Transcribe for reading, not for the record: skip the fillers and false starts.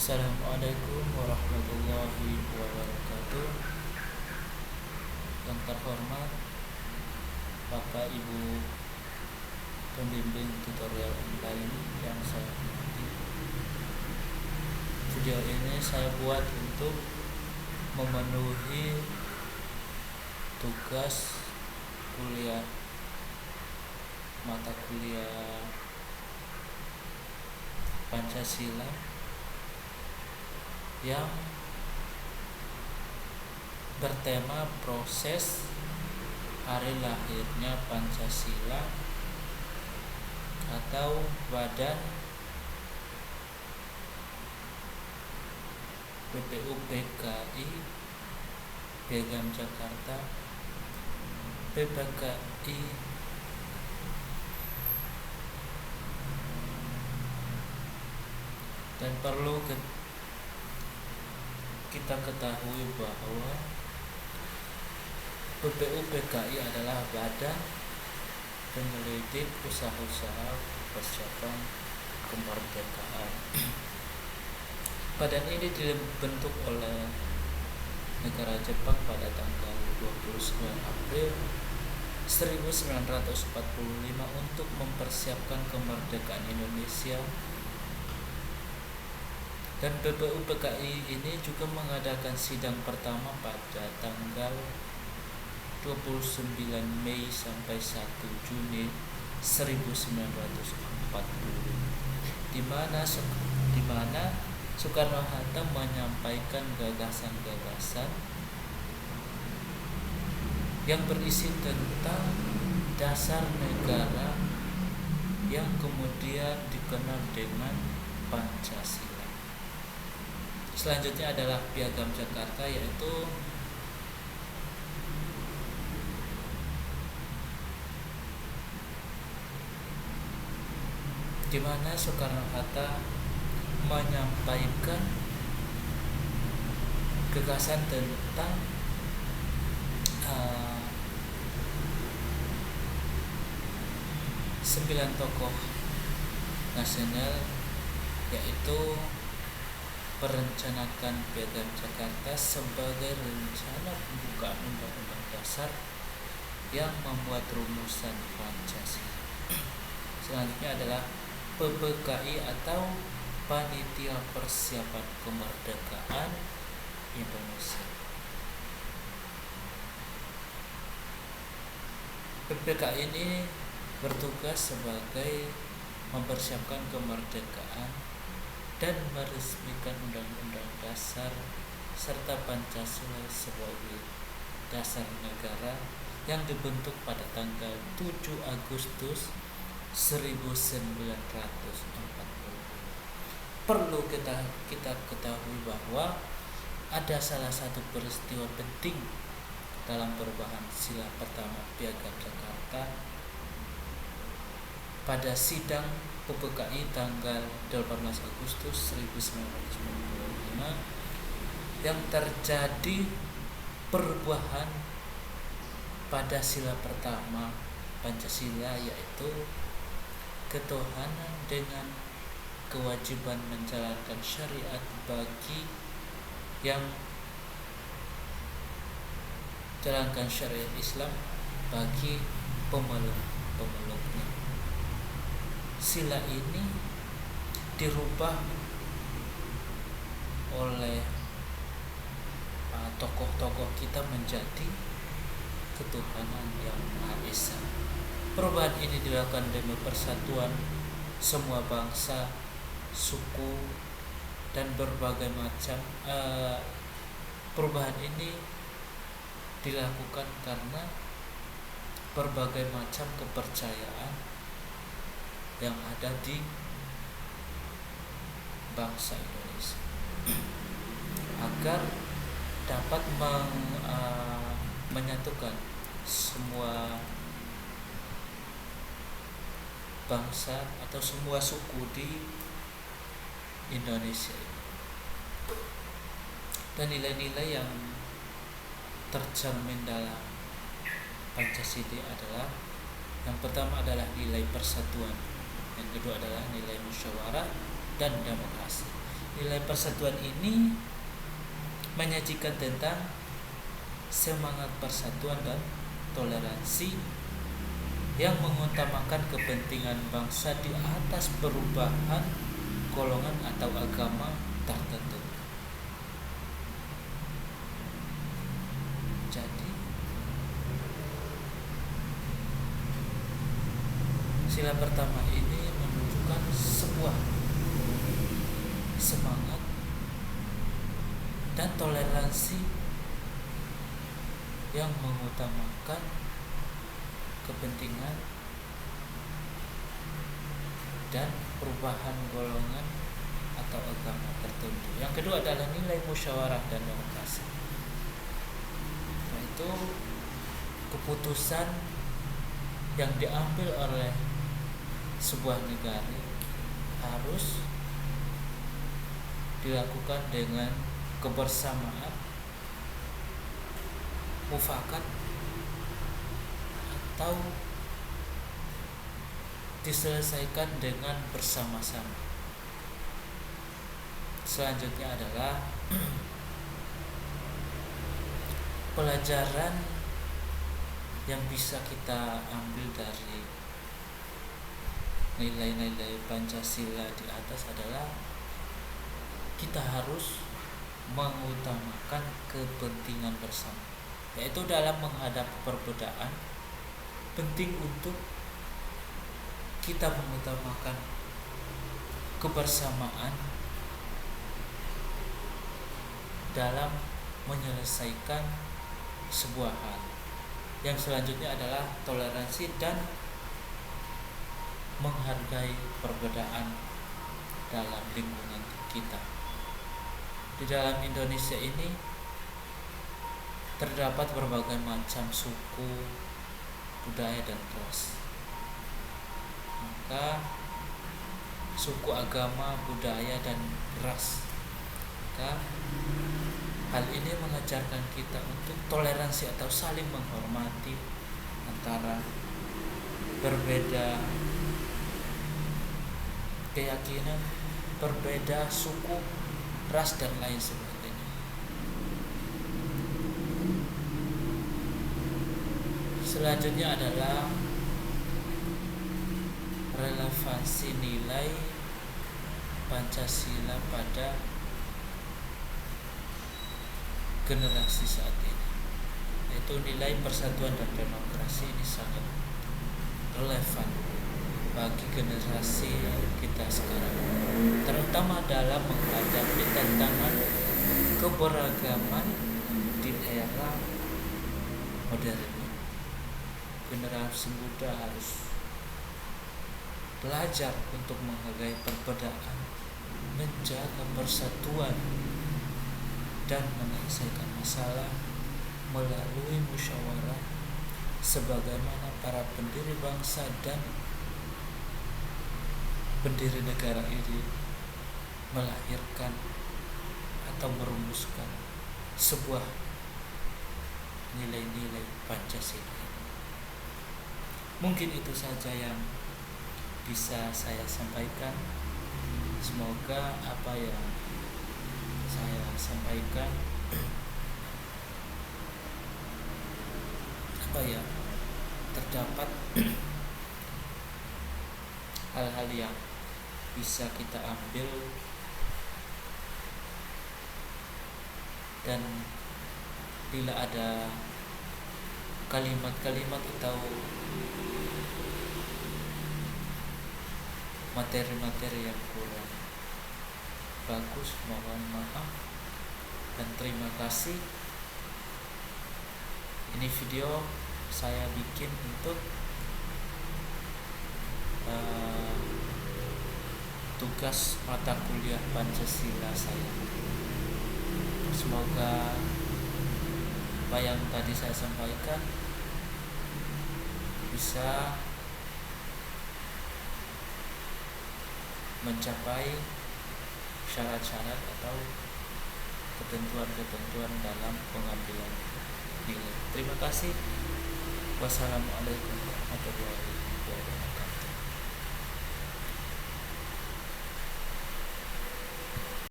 Assalamualaikum warahmatullahi wabarakatuh. Yang terhormat Bapak Ibu pembimbing tutorial online yang saya hormati. Video ini saya buat untuk memenuhi tugas kuliah mata kuliah Pancasila yang bertema proses hari lahirnya Pancasila atau Badan BPUPKI Piagam Jakarta PPKI dan perlu kita ketahui bahwa BPUPKI adalah badan penyelidik usaha-usaha persiapan kemerdekaan. Badan ini dibentuk oleh negara Jepang pada tanggal 29 April 1945 untuk mempersiapkan kemerdekaan Indonesia. Dan BPUPKI ini juga mengadakan sidang pertama pada tanggal 29 Mei sampai 1 Juni 1940 di mana Soekarno-Hatta menyampaikan gagasan-gagasan yang berisi tentang dasar negara yang kemudian dikenal dengan Pancasila. Selanjutnya adalah Piagam Jakarta, yaitu di mana Soekarno-Hatta menyampaikan gagasan tentang sembilan tokoh nasional, yaitu merencanakan Piagam Jakarta sebagai rencana pembukaan Undang-Undang Dasar yang memuat rumusan Pancasila. Selanjutnya adalah PPKI atau Panitia Persiapan Kemerdekaan Indonesia. PPKI ini bertugas sebagai mempersiapkan kemerdekaan dan meresmikan Undang-Undang Dasar serta Pancasila sebagai dasar negara yang dibentuk pada tanggal 7 Agustus 1945. Perlu kita ketahui bahwa ada salah satu peristiwa penting dalam perubahan sila pertama Piagam Jakarta pada sidang PPKI tanggal 18 Agustus 1945 yang terjadi perubahan pada sila pertama Pancasila, yaitu ketuhanan dengan kewajiban menjalankan syariat bagi yang jalankan syariat Islam bagi pemeluknya. Sila ini dirubah oleh tokoh-tokoh kita menjadi ketuhanan yang Maha Esa. Perubahan ini dilakukan demi persatuan semua bangsa, suku, dan berbagai macam. Perubahan ini dilakukan karena berbagai macam kepercayaan yang ada di bangsa Indonesia agar dapat menyatukan semua bangsa atau semua suku di Indonesia. Dan nilai-nilai yang tercermin dalam Pancasila adalah, yang pertama adalah nilai persatuan, yang kedua adalah nilai musyawarah dan demokrasi, Nilai persatuan ini menyajikan tentang semangat persatuan dan toleransi yang mengutamakan kepentingan bangsa di atas perubahan golongan atau agama tertentu. Jadi, sila pertama ini menunjukkan sebuah semangat dan toleransi yang mengutamakan kepentingan dan perubahan golongan atau agama tertentu. Yang kedua adalah nilai musyawarah dan demokrasi, yaitu keputusan yang diambil oleh sebuah negara harus dilakukan dengan kebersamaan, mufakat, atau diselesaikan dengan bersama-sama. Selanjutnya adalah pelajaran yang bisa kita ambil dari nilai-nilai Pancasila di atas adalah kita harus mengutamakan kepentingan bersama, yaitu dalam menghadapi perbedaan penting untuk kita mengutamakan kebersamaan dalam menyelesaikan sebuah hal. Yang selanjutnya adalah toleransi dan menghargai perbedaan dalam lingkungan kita. Di dalam Indonesia ini terdapat berbagai macam suku, budaya, dan ras. Maka suku, agama, budaya, dan ras, maka hal ini mengajarkan kita untuk toleransi atau saling menghormati antara berbeda keyakinan, berbeda suku, ras, dan lain sebagainya. Selanjutnya adalah relevansi nilai Pancasila pada generasi saat ini, yaitu nilai persatuan dan demokrasi ini sangat relevan bagi generasi kita sekarang, terutama dalam menghadapi tantangan keberagaman di era modern. Generasi muda harus belajar untuk menghargai perbedaan, menjaga persatuan, dan menyelesaikan masalah melalui musyawarah sebagaimana para pendiri bangsa dan pendiri negara ini melahirkan atau merumuskan sebuah nilai-nilai Pancasila. Mungkin itu saja yang bisa saya sampaikan. Semoga apa yang saya sampaikan terdapat hal-hal yang bisa kita ambil, dan bila ada kalimat-kalimat atau materi-materi yang kurang bagus, mohon maaf dan terima kasih. Ini video saya bikin untuk tugas mata kuliah Pancasila saya. Semoga apa yang tadi saya sampaikan bisa mencapai syarat-syarat atau ketentuan-ketentuan dalam pengambilan nilai. Terima kasih. Wassalamualaikum warahmatullahi wabarakatuh.